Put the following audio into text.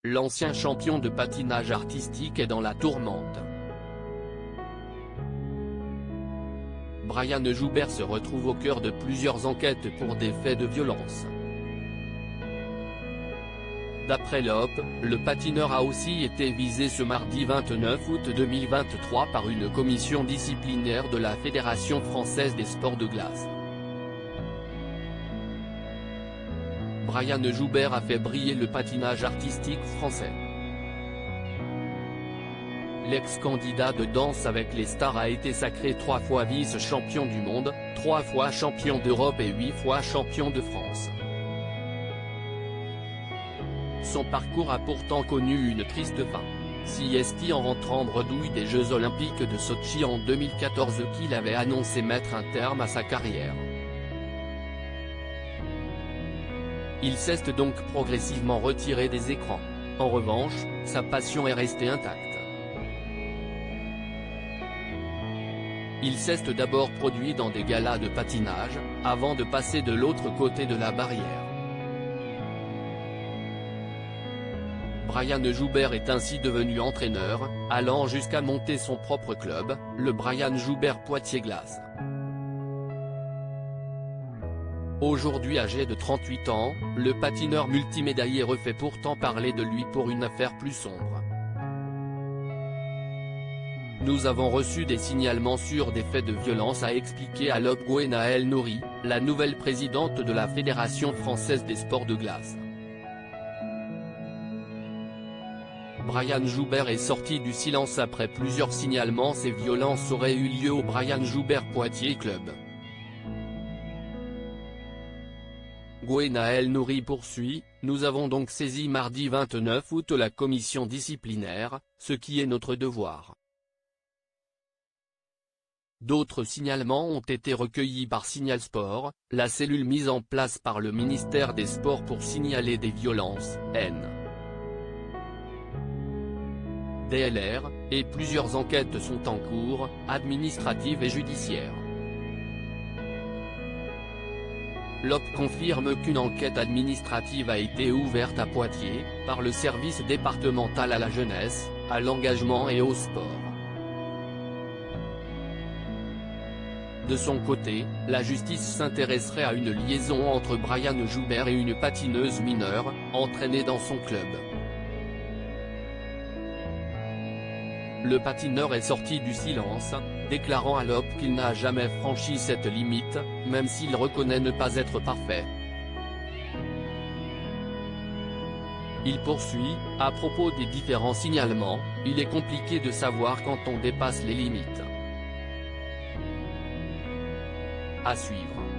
l'ancien champion de patinage artistique est dans la tourmente. Brian Joubert se retrouve au cœur de plusieurs enquêtes pour des faits de violence. D'après l'OP, le patineur a aussi été visé ce mardi 29 août 2023 par une commission disciplinaire de la Fédération française des sports de glace. Brian Joubert a fait briller le patinage artistique français. L'ex-candidat de Danse avec les stars a été sacré 3 fois vice-champion du monde, 3 fois champion d'Europe et 8 fois champion de France. Son parcours a pourtant connu une triste fin. C'est en rentrant bredouille des Jeux Olympiques de Sotchi en 2014 qu'il avait annoncé mettre un terme à sa carrière. Il s'est donc progressivement retiré des écrans. En revanche, sa passion est restée intacte. Il s'est d'abord produit dans des galas de patinage, avant de passer de l'autre côté de la barrière. Brian Joubert est ainsi devenu entraîneur, allant jusqu'à monter son propre club, le Brian Joubert Poitiers Glace. Aujourd'hui âgé de 38 ans, le patineur multimédaillé refait pourtant parler de lui pour une affaire plus sombre. Nous avons reçu des signalements sur des faits de violence, a expliqué à l'OP Gwenaëlle Nouri, la nouvelle présidente de la Fédération française des sports de glace. Brian Joubert est sorti du silence après plusieurs signalements. Ces violences auraient eu lieu au Brian Joubert Poitiers Club. Gwenaëlle Nouri poursuit, nous avons donc saisi mardi 29 août la commission disciplinaire, ce qui est notre devoir. D'autres signalements ont été recueillis par Signal Sport, la cellule mise en place par le ministère des Sports pour signaler des violences, haine, DLR, et plusieurs enquêtes sont en cours, administratives et judiciaires. L'OP confirme qu'une enquête administrative a été ouverte à Poitiers, par le service départemental à la jeunesse, à l'engagement et au sport. De son côté, la justice s'intéresserait à une liaison entre Brian Joubert et une patineuse mineure, entraînée dans son club. Le patineur est sorti du silence, déclarant à l'OP qu'il n'a jamais franchi cette limite, même s'il reconnaît ne pas être parfait. Il poursuit, à propos des différents signalements, il est compliqué de savoir quand on dépasse les limites. À suivre.